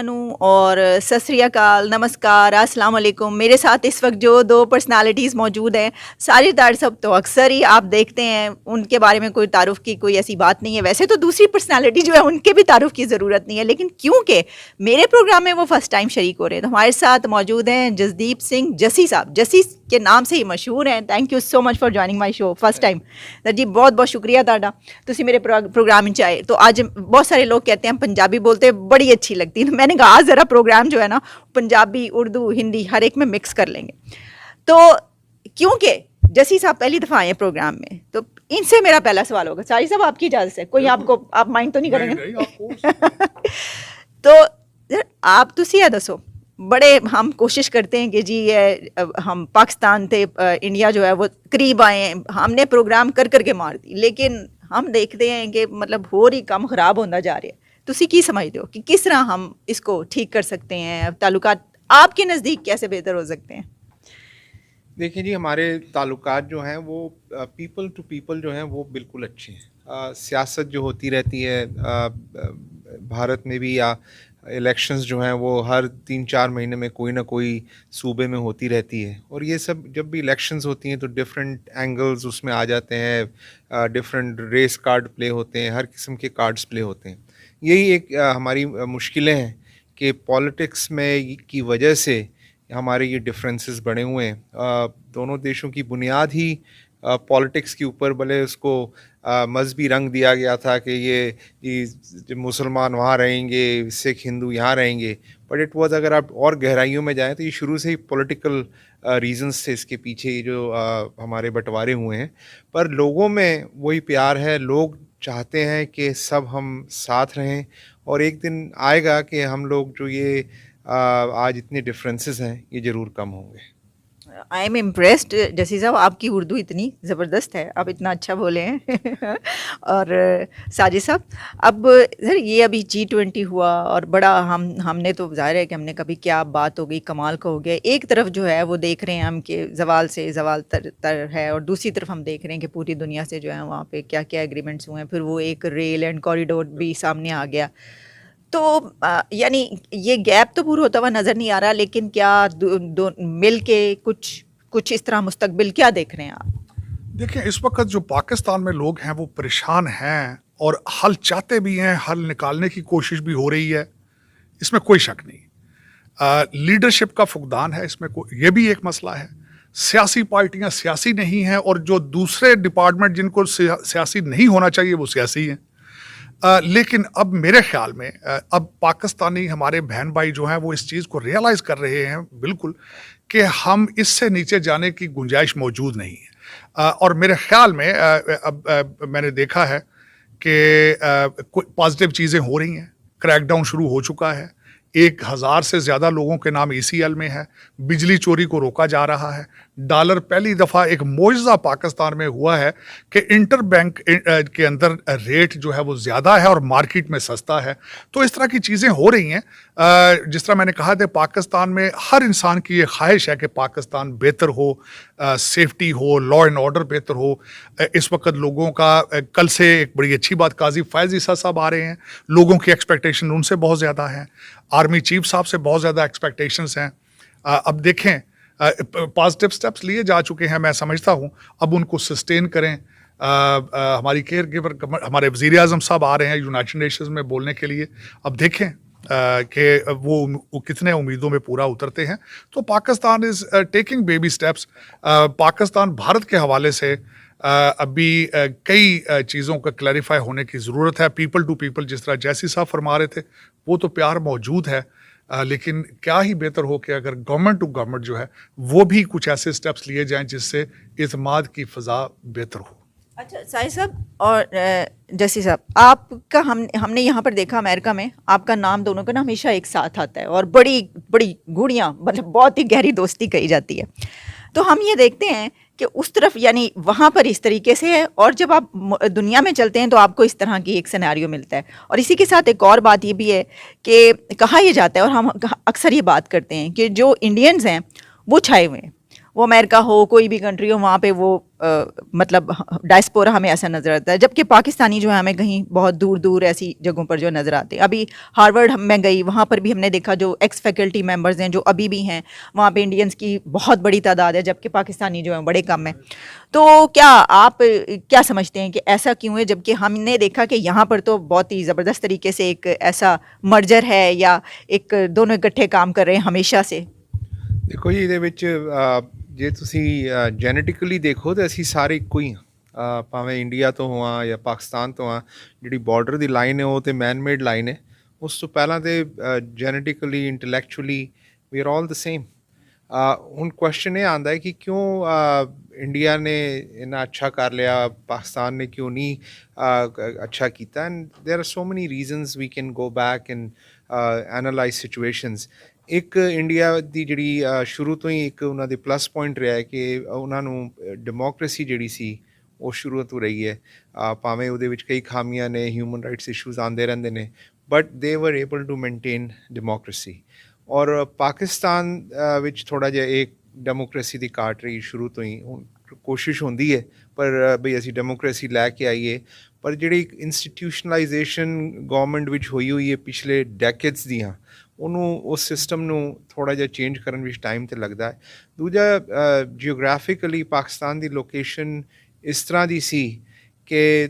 اور ست سری اکال، نمسکار، السلام علیکم. میرے ساتھ اس وقت جو دو پرسنالٹیز موجود ہیں، ساجد ڈار صاحب تو اکثر ہی آپ دیکھتے ہیں، ان کے بارے میں کوئی تعارف کی کوئی ایسی بات نہیں ہے. ویسے تو دوسری پرسنالٹی جو ہے ان کے بھی تعارف کی ضرورت نہیں ہے، لیکن کیونکہ میرے پروگرام میں وہ فرسٹ ٹائم شریک ہو رہے ہیں تو ہمارے ساتھ موجود ہیں جسدیپ سنگھ جسی صاحب. جسی کے نام سے ہی مشہور ہیں. Thank you so much for joining my show first time. جی بہت بہت شکریہ تہاڈا، تسی میرے پروگرام میں آئے. تو آج بہت سارے لوگ کہتے ہیں پنجابی بولتے بڑی اچھی لگتی ہے، میں نے کہا آج ذرا پروگرام جو ہے نا پنجابی، اردو، ہندی ہر ایک میں مکس کر لیں گے. تو کیونکہ جسی صاحب پہلی دفعہ آئے ہیں پروگرام میں تو ان سے میرا پہلا سوال ہوگا. ساری صاحب آپ کی اجازت ہے؟ کوئی آپ مائنڈ تو نہیں کریں گے؟ تو آپ تسی یہ دسو، بڑے ہم کوشش کرتے ہیں کہ جی ہم پاکستان تھے انڈیا جو ہے وہ قریب آئے ہیں، ہم نے پروگرام کر کے مار دی، لیکن ہم دیکھتے ہیں کہ مطلب اور ہی کم خراب ہوتا جا رہا ہے. تسی کی سمجھتے ہو کہ کس طرح ہم اس کو ٹھیک کر سکتے ہیں؟ تعلقات آپ کے نزدیک کیسے بہتر ہو سکتے ہیں؟ دیکھیں جی، ہمارے تعلقات جو ہیں وہ پیپل ٹو پیپل جو ہیں وہ بالکل اچھے ہیں. سیاست جو ہوتی رہتی ہے بھارت میں بھی، یا الیکشنز جو ہیں وہ ہر 3-4 مہینے میں کوئی نہ کوئی صوبے میں ہوتی رہتی ہے، اور یہ سب جب بھی الیکشنز ہوتی ہیں تو ڈفرینٹ اینگلز اس میں آ جاتے ہیں، ڈفرینٹ ریس کارڈ پلے ہوتے ہیں، ہر قسم کے کارڈز پلے ہوتے ہیں. یہی ایک ہماری مشکلیں ہیں کہ پالیٹکس میں کی وجہ سے ہمارے یہ ڈفرینسز بڑے ہوئے ہیں. دونوں دیشوں کی بنیاد ہی پالیٹکس کے اوپر، بھلے اس کو مذہبی رنگ دیا گیا تھا کہ یہ مسلمان وہاں رہیں گے، سکھ ہندو یہاں رہیں گے، بٹ اٹ واز، اگر آپ اور گہرائیوں میں جائیں تو یہ شروع سے ہی پولیٹیکل ریزنز تھے اس کے پیچھے، یہ جو ہمارے بٹوارے ہوئے ہیں. پر لوگوں میں وہی پیار ہے، لوگ چاہتے ہیں کہ سب ہم ساتھ رہیں، اور ایک دن آئے گا کہ ہم لوگ جو یہ آج اتنے ڈفرینسز ہیں یہ ضرور کم ہوں گے. آئی ایم امپریسڈ جسی صاحب، آپ کی اردو اتنی زبردست ہے، آپ اتنا اچھا بولے ہیں. اور ساجد صاحب، اب سر یہ ابھی G20 ہوا اور بڑا ہم نے تو ظاہر ہے کہ ہم نے کبھی کیا بات ہو گئی، کمال کا ہو گیا. ایک طرف جو ہے وہ دیکھ رہے ہیں ہم کہ زوال سے زوال تر ہے، اور دوسری طرف ہم دیکھ رہے ہیں کہ پوری دنیا سے جو ہے وہاں پہ کیا کیا ایگریمنٹس ہوئے ہیں. پھر وہ ایک ریل اینڈ کوریڈور بھی سامنے آ گیا. تو یعنی یہ گیپ تو پورا ہوتا ہوا نظر نہیں آ رہا، لیکن کیا مل کے کچھ اس طرح مستقبل کیا دیکھ رہے ہیں آپ؟ دیکھیں، اس وقت جو پاکستان میں لوگ ہیں وہ پریشان ہیں اور حل چاہتے بھی ہیں، حل نکالنے کی کوشش بھی ہو رہی ہے، اس میں کوئی شک نہیں. لیڈرشپ کا فقدان ہے، اس میں یہ بھی ایک مسئلہ ہے. سیاسی پارٹیاں سیاسی نہیں ہیں، اور جو دوسرے ڈپارٹمنٹ جن کو سیاسی نہیں ہونا چاہیے وہ سیاسی ہیں. لیکن اب میرے خیال میں اب پاکستانی ہمارے بہن بھائی جو ہیں وہ اس چیز کو ریئلائز کر رہے ہیں بالکل کہ ہم اس سے نیچے جانے کی گنجائش موجود نہیں ہے. اور میرے خیال میں اب میں نے دیکھا ہے کہ پازیٹیو چیزیں ہو رہی ہیں. کریک ڈاؤن شروع ہو چکا ہے، 1000 سے زیادہ لوگوں کے نام ECL میں ہے، بجلی چوری کو روکا جا رہا ہے. ڈالر پہلی دفعہ ایک معجزہ پاکستان میں ہوا ہے کہ انٹر بینک کے اندر ریٹ جو ہے وہ زیادہ ہے اور مارکیٹ میں سستا ہے. تو اس طرح کی چیزیں ہو رہی ہیں. جس طرح میں نے کہا تھا، پاکستان میں ہر انسان کی یہ خواہش ہے کہ پاکستان بہتر ہو، سیفٹی ہو، لا اینڈ آرڈر بہتر ہو. اس وقت لوگوں کا کل سے ایک بڑی اچھی بات، قاضی فائز عیسیٰ صاحب آ رہے ہیں، لوگوں کی ایکسپیکٹیشن ان سے بہت زیادہ ہیں، آرمی چیف صاحب سے بہت زیادہ ایکسپیکٹیشنز ہیں. اب دیکھیں، پازیٹیو سٹیپس لیے جا چکے ہیں، میں سمجھتا ہوں اب ان کو سسٹین کریں. ہماری کیئر گیور ہمارے وزیر اعظم صاحب آ رہے ہیں یونائٹڈ نیشنز میں بولنے کے لیے. اب دیکھیں کہ وہ کتنے امیدوں میں پورا اترتے ہیں. تو Pakistan is taking baby steps. Pakistan Bharat کے حوالے سے ابھی کئی چیزوں کا کلیریفائی ہونے کی ضرورت ہے. پیپل ٹو پیپل جس طرح جیسی صاحب فرما رہے تھے، وہ تو پیار موجود ہے، لیکن کیا ہی بہتر ہو کہ اگر گورنمنٹ ٹو گورنمنٹ جو ہے وہ بھی کچھ ایسے سٹیپس لیے جائیں جس سے اعتماد کی فضا بہتر ہو. اچھا ساجد صاحب اور جسی صاحب، آپ کا ہم نے یہاں پر دیکھا امریکہ میں آپ کا نام دونوں کا نا ہمیشہ ایک ساتھ آتا ہے، اور بڑی بڑی گوڑیاں، مطلب بہت ہی گہری دوستی کہی جاتی ہے. تو ہم یہ دیکھتے ہیں کہ اس طرف یعنی وہاں پر اس طریقے سے ہے، اور جب آپ دنیا میں چلتے ہیں تو آپ کو اس طرح کی ایک سیناریو ملتا ہے. اور اسی کے ساتھ ایک اور بات یہ بھی ہے کہ کہا یہ جاتا ہے، اور ہم اکثر یہ بات کرتے ہیں کہ جو انڈینز ہیں وہ چھائے ہوئے ہیں، وہ امریکہ ہو کوئی بھی کنٹری ہو، وہاں پہ وہ مطلب ڈائسپورا ہمیں ایسا نظر آتا ہے، جبکہ پاکستانی جو ہے ہمیں کہیں بہت دور دور ایسی جگہوں پر جو نظر آتے ہیں. ابھی ہارورڈ میں گئی، وہاں پر بھی ہم نے دیکھا جو ایکس فیکلٹی ممبرز ہیں جو ابھی بھی ہیں، وہاں پہ انڈینس کی بہت بڑی تعداد ہے، جبکہ پاکستانی جو ہیں بڑے کم ہیں. تو کیا آپ کیا سمجھتے ہیں کہ ایسا کیوں ہے، جبکہ ہم نے دیکھا کہ یہاں پر تو بہت ہی زبردست طریقے سے ایک ایسا مرجر ہے یا ایک دونوں اکٹھے کام کر رہے ہیں ہمیشہ سے؟ ਦੇਖੋ ਜੀ ਇਹਦੇ ਵਿੱਚ ਜੇ ਤੁਸੀਂ ਜੈਨੇਟਿਕਲੀ ਦੇਖੋ ਤਾਂ ਅਸੀਂ ਸਾਰੇ ਇੱਕੋ ਹੀ ਹਾਂ, ਭਾਵੇਂ ਇੰਡੀਆ ਤੋਂ ਹੋਵਾਂ ਜਾਂ ਪਾਕਿਸਤਾਨ ਤੋਂ ਆ. ਜਿਹੜੀ ਬਾਰਡਰ ਦੀ ਲਾਈਨ ਹੈ ਉਹ ਤੇ ਮੈਨ ਮੇਡ ਲਾਈਨ ਹੈ. ਉਸ ਤੋਂ ਪਹਿਲਾਂ ਤੇ genetically intellectually we are all the same. ਹੁਣ ਕੁਐਸਚਨ ਇਹ ਆਉਂਦਾ ਹੈ ਕਿ ਕਿਉਂ ਇੰਡੀਆ ਨੇ ਇੰਨਾ ਅੱਛਾ ਕਰ ਲਿਆ, ਪਾਕਿਸਤਾਨ ਨੇ ਕਿਉਂ ਨਹੀਂ ਅੱਛਾ ਕੀਤਾ. ਐਂਡ ਦੇਰ are so many reasons we can go back and analyse situations. ਇੱਕ ਇੰਡੀਆ ਦੀ ਜਿਹੜੀ ਸ਼ੁਰੂ ਤੋਂ ਹੀ ਇੱਕ ਉਹਨਾਂ ਦੇ ਪਲੱਸ ਪੁਆਇੰਟ ਰਿਹਾ ਹੈ ਕਿ ਉਹਨਾਂ ਨੂੰ ਡੈਮੋਕ੍ਰੇਸੀ ਜਿਹੜੀ ਸੀ ਉਹ ਸ਼ੁਰੂ ਤੋਂ ਰਹੀ ਹੈ. ਭਾਵੇਂ ਉਹਦੇ ਵਿੱਚ ਕਈ ਖਾਮੀਆਂ ਨੇ, ਹਿਊਮਨ ਰਾਈਟਸ ਇਸ਼ੂਜ਼ ਆਉਂਦੇ ਰਹਿੰਦੇ ਨੇ, ਬਟ ਦੇ ਵਰ ਏਬਲ ਟੂ ਮੇਨਟੇਨ ਡੈਮੋਕ੍ਰੇਸੀ. ਔਰ ਪਾਕਿਸਤਾਨ ਵਿੱਚ ਥੋੜ੍ਹਾ ਜਿਹਾ ਇੱਕ ਡੈਮੋਕ੍ਰੇਸੀ ਦੀ ਘਾਟ ਰਹੀ ਸ਼ੁਰੂ ਤੋਂ ਹੀ. ਹੁਣ ਕੋਸ਼ਿਸ਼ ਹੁੰਦੀ ਹੈ ਪਰ ਬਈ ਅਸੀਂ ਡੈਮੋਕ੍ਰੇਸੀ ਲੈ ਕੇ ਆਈਏ, ਪਰ ਜਿਹੜੀ ਇੰਸਟੀਟਿਊਸ਼ਨਲਾਈਜੇਸ਼ਨ ਗੌਰਮੈਂਟ ਵਿੱਚ ਹੋਈ ਹੈ ਪਿਛਲੇ ਡੈਕੇਡਸ ਦੀਆਂ, ਉਹਨੂੰ ਉਸ ਸਿਸਟਮ ਨੂੰ ਥੋੜ੍ਹਾ ਜਿਹਾ ਚੇਂਜ ਕਰਨ ਵਿੱਚ ਟਾਈਮ ਤਾਂ ਲੱਗਦਾ ਹੈ. ਦੂਜਾ, ਜੀਓਗ੍ਰਾਫਿਕਲੀ ਪਾਕਿਸਤਾਨ ਦੀ ਲੋਕੇਸ਼ਨ ਇਸ ਤਰ੍ਹਾਂ ਦੀ ਸੀ ਕਿ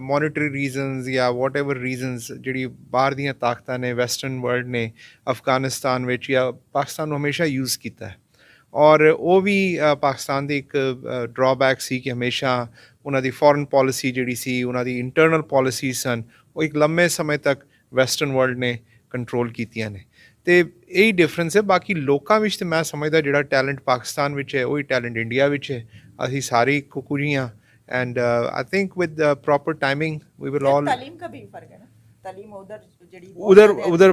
ਮੋਨੀਟਰੀ ਰੀਜ਼ਨਸ ਜਾਂ ਵਾਟ ਐਵਰ ਰੀਜ਼ਨਸ ਜਿਹੜੀ ਬਾਹਰ ਦੀਆਂ ਤਾਕਤਾਂ ਨੇ, ਵੈਸਟਰਨ ਵਰਲਡ ਨੇ ਅਫਗਾਨਿਸਤਾਨ ਵਿੱਚ ਜਾਂ ਪਾਕਿਸਤਾਨ ਨੂੰ ਹਮੇਸ਼ਾ ਯੂਜ਼ ਕੀਤਾ ਹੈ. ਔਰ ਉਹ ਵੀ ਪਾਕਿਸਤਾਨ ਦੀ ਇੱਕ ਡਰਾਬੈਕ ਸੀ ਕਿ ਹਮੇਸ਼ਾ ਉਹਨਾਂ ਦੀ ਫੋਰਨ ਪਾਲਿਸੀ ਜਿਹੜੀ ਸੀ, ਉਹਨਾਂ ਦੀ ਇੰਟਰਨਲ ਪਾਲਿਸੀਜ਼ ਸਨ, ਉਹ ਇੱਕ ਲੰਮੇ ਸਮੇਂ ਤੱਕ ਵੈਸਟਰਨ ਵਰਲਡ ਨੇ ਕੰਟਰੋਲ ਕੀਤੀਆਂ ਨੇ. ਅਤੇ ਇਹੀ ਡਿਫਰੈਂਸ ਹੈ. ਬਾਕੀ ਲੋਕਾਂ ਵਿੱਚ ਤਾਂ ਮੈਂ ਸਮਝਦਾ ਜਿਹੜਾ ਟੈਲੈਂਟ ਪਾਕਿਸਤਾਨ ਵਿੱਚ ਹੈ ਉਹੀ ਟੈਲੈਂਟ ਇੰਡੀਆ ਵਿੱਚ ਹੈ. ਅਸੀਂ ਸਾਰੇ ਇੱਕੋ ਕੁਝ ਹਾਂ. And I think with proper timing we will all. تعلیم کا بھی فرق ہے نا، تعلیم ادھر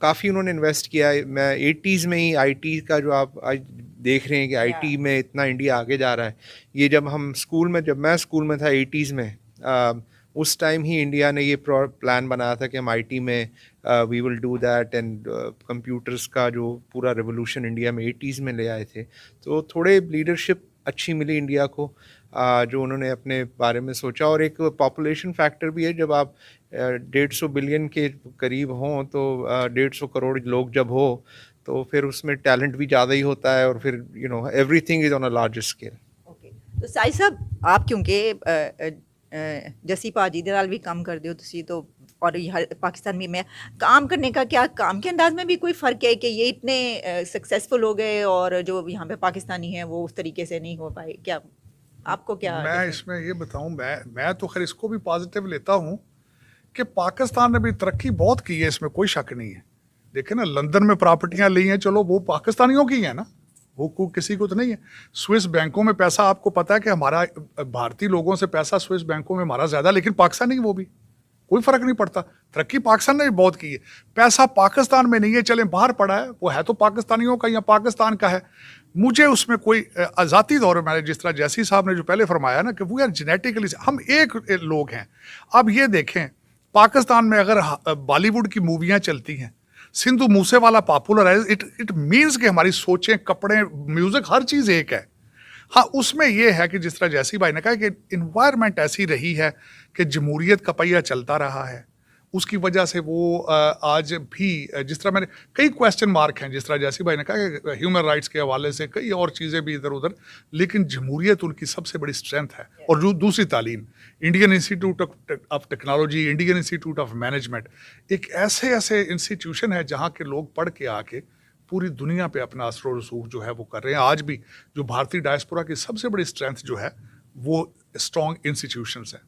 کافی انہوں نے انویسٹ کیا ہے. میں 80s میں ہی آئی ٹی کا جو آپ آج دیکھ رہے ہیں کہ آئی ٹی میں اتنا انڈیا آگے جا رہا ہے. یہ جب ہم اسکول میں، جب میں اسکول میں تھا 80s میں، اس ٹائم ہی انڈیا نے یہ پلان بنایا تھا کہ ہم آئی ٹی میں we will do that. And computers کا جو پورا ریولوشن انڈیا میں 80s میں لے آئے تھے. تو تھوڑے لیڈرشپ اچھی ملی انڈیا کو جو انہوں نے اپنے بارے میں سوچا. اور ایک پاپولیشن فیکٹر بھی ہے. جب آپ 150 بلین کے قریب ہوں تو 150 کروڑ لوگ جب ہو تو پھر اس میں ٹیلنٹ بھی زیادہ ہی ہوتا ہے. اور پھر every thing is on a larger scale. Okay, تو سائی صاحب آپ کیونکہ جسی پاجی دے نال بھی کام کر دیو تسی، تو اور پاکستان میں کام کرنے کا کیا کام کے انداز میں بھی کوئی فرق ہے کہ یہ اتنے سکسیزفل ہو گئے اور جو یہاں پہ پاکستانی ہیں وہ اس طریقے سے نہیں ہو پائے؟ کیا آپ کو کیا؟ میں اس میں یہ بتاؤں، میں تو خیر اس کو بھی پازیٹیو لیتا ہوں کہ پاکستان نے بھی ترقی بہت کی ہے، اس میں کوئی شک نہیں ہے. دیکھیں نا، لندن میں پراپرٹیاں لی ہیں، چلو وہ پاکستانیوں کی ہیں نا، وہ کسی کو تو نہیں ہے. سوئس بینکوں میں پیسہ، آپ کو پتہ ہے کہ ہمارا بھارتی لوگوں سے پیسہ سوئس بینکوں میں ہمارا زیادہ، لیکن پاکستانی وہ بھی کوئی فرق نہیں پڑتا. ترقی پاکستان نے بھی بہت کی ہے. پیسہ پاکستان میں نہیں ہے، چلیں باہر پڑا ہے، وہ ہے تو پاکستانیوں کا یا پاکستان کا ہے. مجھے اس میں کوئی ذاتی طور میں، جس طرح جیسی صاحب نے جو پہلے فرمایا نا کہ وی آر جینیٹیکلی، ہم ایک لوگ ہیں. اب یہ دیکھیں، پاکستان میں اگر بالی ووڈ کی موویاں چلتی ہیں، سندھو موسے والا پاپولر ہے، اٹ مینس کہ ہماری سوچیں، کپڑے، میوزک، ہر چیز ایک ہے. ہاں، اس میں یہ ہے کہ جس طرح جیسی بھائی نے کہا کہ انوائرمنٹ ایسی رہی ہے کہ جمہوریت کا پہیہ چلتا رہا ہے. اس کی وجہ سے وہ آج بھی، جس طرح میں نے کئی کویسچن مارک ہیں، جس طرح جیسی بھائی نے کہا کہ ہیومن رائٹس کے حوالے سے کئی اور چیزیں بھی ادھر ادھر، لیکن جمہوریت ان کی سب سے بڑی اسٹرینتھ ہے. اور جو دوسری تعلیم، Indian institute of technology, Indian institute of management, ایک ایسے انسٹیٹیوشن ہے جہاں کے لوگ پڑھ کے آ کے پوری دنیا پہ اپنا اثر و رسوخ جو ہے وہ کر رہے ہیں. آج بھی جو بھارتی ڈائسپورا کی سب سے بڑی اسٹرینتھ جو ہے وہ اسٹرانگ انسٹیٹیوشنس ہیں.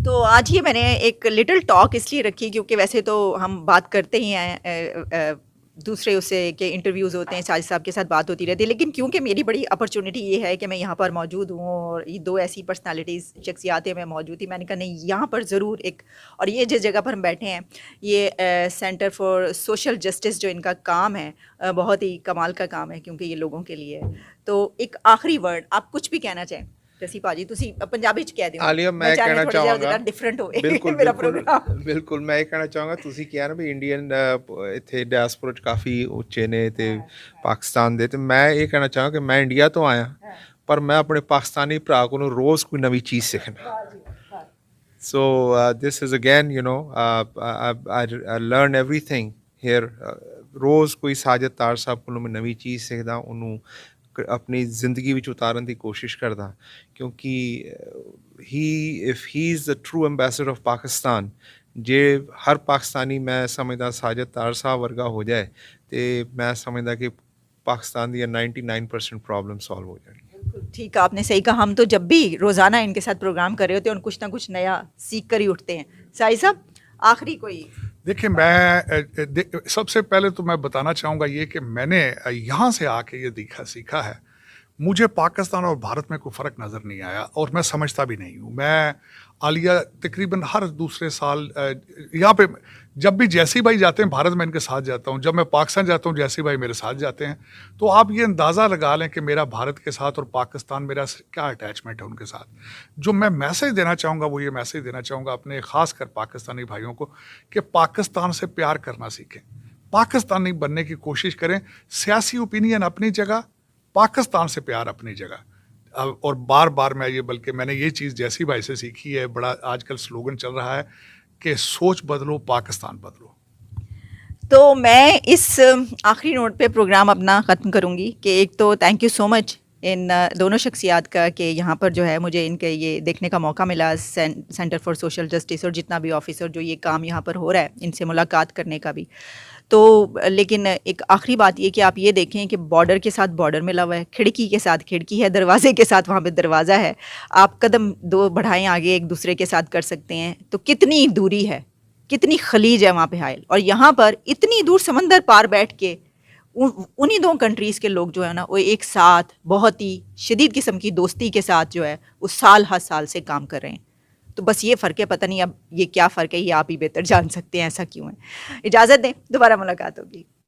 تو آج یہ میں نے ایک لٹل ٹاک اس لیے رکھی کیونکہ ویسے تو ہم بات کرتے ہی ہیں دوسرے اس سے کہ انٹرویوز ہوتے ہیں، ساجد صاحب کے ساتھ بات ہوتی رہتی ہے، لیکن کیونکہ میری بڑی اپرچونیٹی یہ ہے کہ میں یہاں پر موجود ہوں اور یہ دو ایسی پرسنالٹیز، شخصیاتیں میں موجود تھی، میں نے کہا نہیں یہاں پر ضرور ایک، اور یہ جس جگہ پر ہم بیٹھے ہیں یہ سینٹر فار سوشل جسٹس جو ان کا کام ہے بہت ہی کمال کا کام ہے کیونکہ یہ لوگوں کے لیے ہے. تو ایک آخری ورڈ آپ کچھ بھی کہنا چاہیں؟ ਜਸੀ ਭਾਜੀ ਤੁਸੀਂ ਪੰਜਾਬੀ ਚ ਕਹਿ ਦਿਓ ਆਲੀਆ ਮੈਂ ਕਹਿਣਾ ਚਾਹਾਂਗਾ ਡਿਫਰੈਂਟ ਹੋਵੇ ਬਿਲਕੁਲ ਮੇਰਾ ਪ੍ਰੋਗਰਾਮ ਬਿਲਕੁਲ ਮੈਂ ਇਹ ਕਹਿਣਾ ਚਾਹਾਂਗਾ ਤੁਸੀਂ ਕਿਹਾ ਨਾ ਵੀ ਇੰਡੀਅਨ ਇੱਥੇ ਡਾਇਸਪੋਰਾ 'ਚ ਕਾਫੀ ਉੱਚੇ ਨੇ ਤੇ ਪਾਕਿਸਤਾਨ ਦੇ, ਤੇ ਮੈਂ ਇਹ ਕਹਿਣਾ ਚਾਹਾਂਗਾ ਕਿ ਮੈਂ ਇੰਡੀਆ ਤੋਂ ਆਇਆ ਪਰ ਮੈਂ ਆਪਣੇ ਪਾਕਿਸਤਾਨੀ ਭਰਾ ਕੋਲੋਂ ਰੋਜ਼ ਕੋਈ ਨਵੀਂ ਚੀਜ਼ ਸਿੱਖਣਾ. So this is again, you know, I learn everything here. روز کوئی ساجد تار صاحب کو میں نویں چیز سیکھدا, انہوں اپنی زندگی وچ اتارن دی کوشش کردا, کیونکہ if he is the true ambassador of Pakistan, جے ہر پاکستانی میں سمجھدا ساجد تار صاحب ورگا ہو جائے تے میں سمجھدا کہ پاکستان دی 99% پرابلم سالو ہو جائے. ٹھیک ہے, آپ نے صحیح کہا. ہم تو جب بھی روزانہ ان کے ساتھ پروگرام کر رہے ہوتے ہیں اور کچھ نہ کچھ نیا سیکھ کر ہی اٹھتے ہیں. سائی صاحب آخری کوئی دیکھیں, میں سب سے پہلے تو میں بتانا چاہوں گا یہ کہ میں نے یہاں سے آ کے یہ سیکھا ہے, مجھے پاکستان اور بھارت میں کوئی فرق نظر نہیں آیا اور میں سمجھتا بھی نہیں ہوں. میں عالیہ تقریباً ہر دوسرے سال یہاں پہ جب بھی جیسی بھائی جاتے ہیں بھارت میں ان کے ساتھ جاتا ہوں, جب میں پاکستان جاتا ہوں جیسی بھائی میرے ساتھ جاتے ہیں. تو آپ یہ اندازہ لگا لیں کہ میرا بھارت کے ساتھ اور پاکستان میرا کیا اٹیچمنٹ ہے ان کے ساتھ. جو میں میسیج دینا چاہوں گا وہ یہ میسیج دینا چاہوں گا اپنے خاص کر پاکستانی بھائیوں کو کہ پاکستان سے پیار کرنا سیکھیں, پاکستانی بننے کی کوشش کریں. سیاسی اوپینین اپنی جگہ, پاکستان سے پیار اپنی جگہ. اور بار بار میں یہ بلکہ میں نے یہ چیز جیسی بھائی سے سیکھی ہے, بڑا آج کل سلوگن چل رہا ہے کہ سوچ بدلو پاکستان بدلو. تو میں اس آخری نوٹ پہ پروگرام اپنا ختم کروں گی کہ ایک تو تھینک یو سو مچ ان دونوں شخصیات کا کہ یہاں پر جو ہے مجھے ان کے یہ دیکھنے کا موقع ملا, سینٹر فار سوشل جسٹس اور جتنا بھی آفیسر جو یہ کام یہاں پر ہو رہا ہے ان سے ملاقات کرنے کا بھی. تو لیکن ایک آخری بات یہ کہ آپ یہ دیکھیں کہ بارڈر کے ساتھ بارڈر ملا ہوا ہے, کھڑکی کے ساتھ کھڑکی ہے, دروازے کے ساتھ وہاں پہ دروازہ ہے. آپ قدم دو بڑھائیں آگے ایک دوسرے کے ساتھ کر سکتے ہیں. تو کتنی دوری ہے, کتنی خلیج ہے وہاں پہ حائل, اور یہاں پر اتنی دور سمندر پار بیٹھ کے انہی دو کنٹریز کے لوگ جو ہے نا وہ ایک ساتھ بہت ہی شدید قسم کی دوستی کے ساتھ جو ہے وہ سال ہر سال سے کام کر رہے ہیں. تو بس یہ فرق ہے, پتہ نہیں اب یہ کیا فرق ہے, یہ آپ ہی بہتر جان سکتے ہیں ایسا کیوں ہے. اجازت دیں, دوبارہ ملاقات ہوگی.